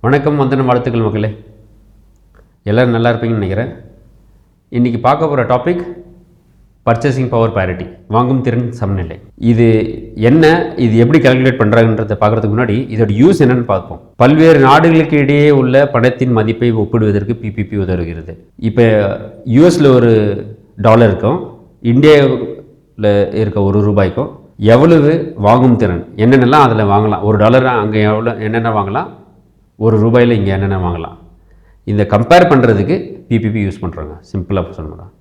வணக்கம், வந்தனம், வாழ்த்துக்கள் மக்களே. எல்லோரும் நல்லா இருப்பீங்கன்னு நினைக்கிறேன். இன்றைக்கி பார்க்க போகிற டாபிக் பர்ச்சேசிங் பவர் பேரிட்டி, வாங்கும் திறன் சமநிலை. இது என்ன, இது எப்படி கால்குலேட் பண்ணுறாங்கன்றதை பார்க்குறதுக்கு முன்னாடி இதோட யூஸ் என்னென்னு பார்ப்போம். பல்வேறு நாடுகளுக்கு இடையே உள்ள பணத்தின் மதிப்பை ஒப்பிடுவதற்கு பிபிபி உதவுகிறது. இப்போ யூஎஸில் ஒரு டாலர் இருக்கும், இந்தியாவில் இருக்க ஒரு ரூபாய்க்கும் எவ்வளவு வாங்கும் திறன், என்னென்னலாம் அதில் வாங்கலாம், ஒரு டாலர் அங்கே எவ்வளோ என்னென்ன வாங்கலாம், ஒரு ரூபாயில் இங்கே என்னென்ன வாங்கலாம், இந்த கம்பேர் பண்ணுறதுக்கு பிபிபி யூஸ் பண்ணுறாங்க. சிம்பிளாக சொல்லணும்.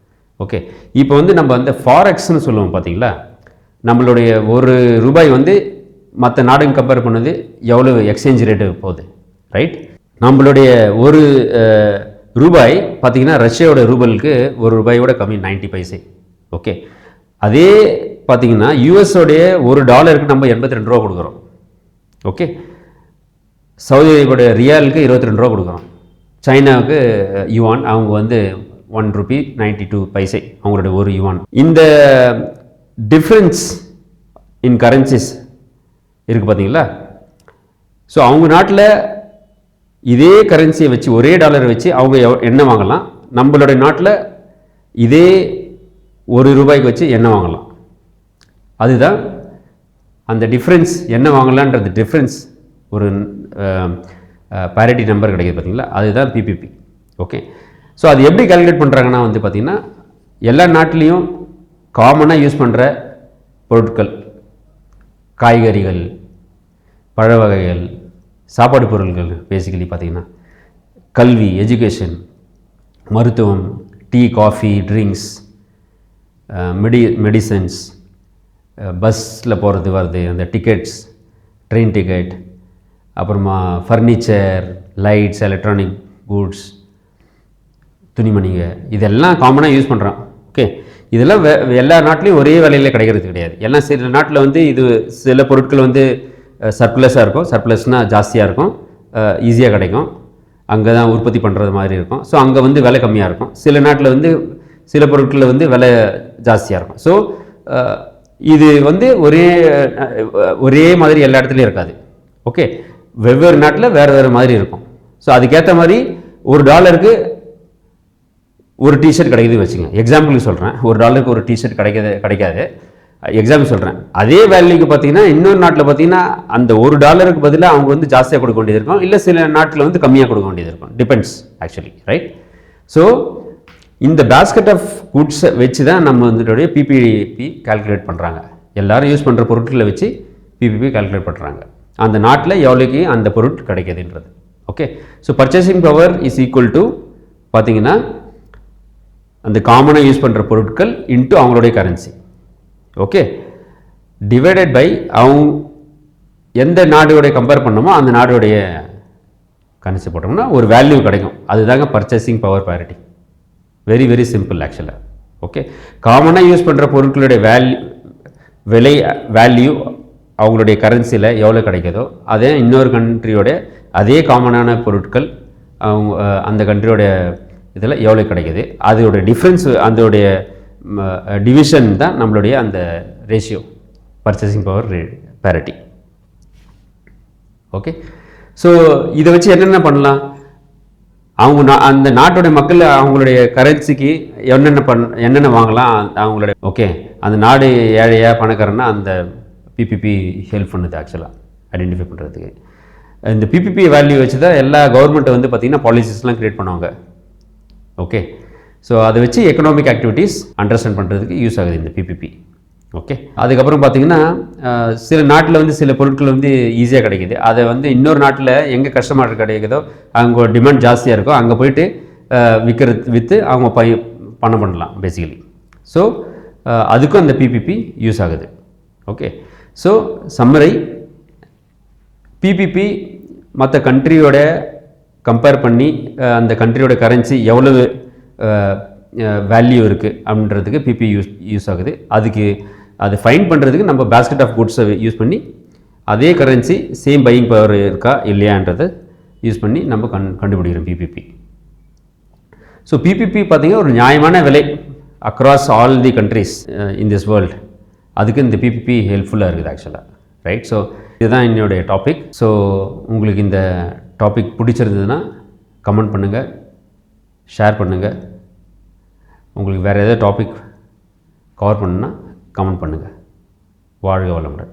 ஓகே, இப்போ நம்ம அந்த ஃபாரெக்ஸ்னு சொல்லுவோம் பார்த்தீங்களா, நம்மளுடைய ஒரு ரூபாய் மற்ற நாடுங்க கம்பேர் பண்ணது எவ்வளோ எக்ஸ்சேஞ்ச் ரேட்டு போகுது, ரைட்? நம்மளுடைய ஒரு ரூபாய் பார்த்திங்கன்னா ரஷ்யாவோட ரூபலுக்கு ஒரு ரூபாயோட கம்மி, 90 பைசை. ஓகே, அதே பார்த்திங்கன்னா யூஎஸோடைய ஒரு டாலருக்கு நம்ம 82 ரூபா கொடுக்குறோம். ஓகே, சவுதி அரேபியோட ரியாலுக்கு 22 ரூபா கொடுக்குறோம். சைனாவுக்கு யுவான், அவங்க $1.92 அவங்களோட ஒரு யுவான். இந்த டிஃப்ரென்ஸ் இன் கரன்சிஸ் இருக்குது பார்த்தீங்களா. ஸோ அவங்க நாட்டில் இதே கரன்சியை வச்சு, ஒரே டாலரை வச்சு அவங்க என்ன வாங்கலாம், நம்மளுடைய நாட்டில் இதே ஒரு ரூபாய்க்கு வச்சு என்ன வாங்கலாம். அதுதான் அந்த டிஃப்ரென்ஸ், என்ன வாங்கலான்றது டிஃப்ரென்ஸ் ஒரு பேரிட்டி நம்பர் கிடைக்கிது பார்த்தீங்களா, அதுதான் பிபிபி. ஓகே, ஸோ அது எப்படி கால்குலேட் பண்ணுறாங்கன்னா பார்த்திங்கன்னா, எல்லா நாட்டிலையும் காமனாக யூஸ் பண்ணுற பொருட்கள், காய்கறிகள், பழ வகைகள், சாப்பாடு பொருட்கள், பேசிக்கலி பார்த்திங்கன்னா கல்வி, எஜுகேஷன், மருத்துவம், டீ, காஃபி, ட்ரிங்க்ஸ், மெடிசன்ஸ், பஸ்ஸில் போகிறது வருது அந்த டிக்கெட்ஸ், ட்ரெயின் டிக்கெட், அப்புறமா ஃபர்னிச்சர், லைட்ஸ், எலக்ட்ரானிக் கூட்ஸ், துணிமணிங்க, இதெல்லாம் காமனாக யூஸ் பண்ணுறான். ஓகே, இதெல்லாம் எல்லா நாட்டிலையும் ஒரே விலையில் கிடைக்கிறது கிடையாது. எல்லாம் சில நாட்டில் இது சில பொருட்கள் சர்ப்ளஸாக இருக்கும், சர்ப்ளஸ்னால் ஜாஸ்தியாக இருக்கும், ஈஸியாக கிடைக்கும், அங்கே தான் உற்பத்தி பண்ணுறது மாதிரி இருக்கும். ஸோ அங்கே விலை கம்மியாக இருக்கும். சில நாட்டில் சில பொருட்களில் விலை ஜாஸ்தியாக இருக்கும். ஸோ இது ஒரே மாதிரி எல்லா இடத்துலையும் இருக்காது. ஓகே, வெவ்வேறு நாட்டில் வேறு மாதிரி இருக்கும். ஸோ அதுக்கேற்ற மாதிரி ஒரு டாலருக்கு ஒரு டிஷர்ட் கிடைக்குது வச்சுங்க, எக்ஸாம்பிளுக்கு சொல்கிறேன். ஒரு டாலருக்கு ஒரு டிஷர்ட் கிடைக்காது, எக்ஸாம்பிள் சொல்கிறேன். அதே வேல்யூக்கு பார்த்தீங்கன்னா இன்னொரு நாட்டில் பார்த்தீங்கன்னா அந்த ஒரு டாலருக்கு பதிலாக அவங்க ஜாஸ்தியாக கொடுக்க வேண்டியது இருக்கும், இல்லை சில நாட்டில் கம்மியாக கொடுக்க வேண்டியது இருக்கும். Depends actually, right? ஸோ இந்த பேஸ்கெட் ஆஃப் குட்ஸை வச்சு தான் நம்ம பிபிபி கால்குலேட் பண்ணுறாங்க. எல்லோரும் யூஸ் பண்ணுற பொருட்களை வச்சு பிபிபி கால்குலேட் பண்ணுறாங்க, அந்த நாட்டில் எவ்வளோக்கு அந்த பொருள் கிடைக்கிதுன்றது. Okay, so purchasing power is equal to பார்த்தீங்கன்னா அந்த காமனாக யூஸ் பண்ணுற பொருட்கள் இன்ட்டு அவங்களுடைய கரன்சி. ஓகே, டிவைடட் பை அவங்க எந்த நாடோடைய கம்பேர் பண்ணோமோ அந்த நாடோடைய கரன்சி போட்டோம்னா ஒரு வேல்யூ கிடைக்கும். அதுதாங்க purchasing power parity. Very very simple ஆக்சுவலாக. ஓகே, காமனாக யூஸ் பண்ணுற பொருட்களுடைய வேல்யூ அவங்களுடைய கரன்சியில் எவ்வளோ கிடைக்குதோ அதே இன்னொரு கண்ட்ரியோட அதே காமனான பொருட்கள் அவங்க அந்த கண்ட்ரியோட இதில் எவ்வளோ கிடைக்குது, அதோடைய டிஃப்ரென்ஸ், அதோடைய டிவிஷன் தான் நம்மளுடைய அந்த ratio, purchasing power parity. Okay, so இதை வச்சு என்னென்ன பண்ணலாம், அவங்க அந்த நாட்டோடைய மக்கள் அவங்களுடைய கரன்சிக்கு என்னென்ன வாங்கலாம் அவங்களுடைய. ஓகே, அந்த நாடு ஏழையா பணக்காரன்னா அந்த பிபிபி ஹெல்ப் பண்ணுது ஆக்சுவலாக ஐடென்டிஃபை பண்ணுறதுக்கு. இந்த பிபிபி வேல்யூ வச்சு தான் எல்லா கவர்மெண்ட்டை பார்த்திங்கன்னா பாலிசிஸ்லாம் க்ரியேட் பண்ணுவாங்க. ஓகே, ஸோ அதை வச்சு எக்கனாமிக் ஆக்டிவிட்டீஸ் அண்டர்ஸ்டாண்ட் பண்ணுறதுக்கு யூஸ் ஆகுது இந்த பிபிபி. ஓகே, அதுக்கப்புறம் பார்த்திங்கன்னா சில நாட்டில் சில பொருட்கள் ஈஸியாக கிடைக்கிது, அதை இன்னொரு நாட்டில் எங்கே கஸ்டமர் கிடைக்குதோ அவங்க டிமாண்ட் ஜாஸ்தியாக இருக்கோ அங்கே போயிட்டு விற்று அவங்க பணம் பண்ணலாம் பேசிக்கலி. ஸோ அதுக்கும் அந்த பிபிபி யூஸ் ஆகுது. ஓகே, ஸோ சம்மரி, பிபிபி மற்ற கண்ட்ரியோட கம்பேர் பண்ணி அந்த கண்ட்ரியோட கரன்சி எவ்வளவு வேல்யூ இருக்குது அப்படின்றதுக்கு பிபி யூஸ் ஆகுது. அது ஃபைண்ட் பண்ணுறதுக்கு நம்ம பேஸ்கெட் ஆஃப் குட்ஸை யூஸ் பண்ணி அதே கரன்சி சேம் பையிங் பவர் இருக்கா இல்லையான்றதை யூஸ் பண்ணி நம்ம கண்டுபிடிக்கிறோம் பிபிபி. ஸோ பிபிபி பார்த்திங்கன்னா ஒரு நியாயமான விலை across all the countries in this world, அதுக்கு இந்த பிபிபி ஹெல்ப்ஃபுல்லாக இருக்குது ஆக்சுவலாக, ரைட்? ஸோ இதுதான் என்னுடைய டாபிக். ஸோ உங்களுக்கு இந்த டாபிக் பிடிச்சிருந்ததுன்னா கமெண்ட் பண்ணுங்கள், ஷேர் பண்ணுங்கள். உங்களுக்கு வேறு ஏதாவது டாபிக் கவர் பண்ணுன்னா கமெண்ட் பண்ணுங்கள். வாழ்க வளமுடன்.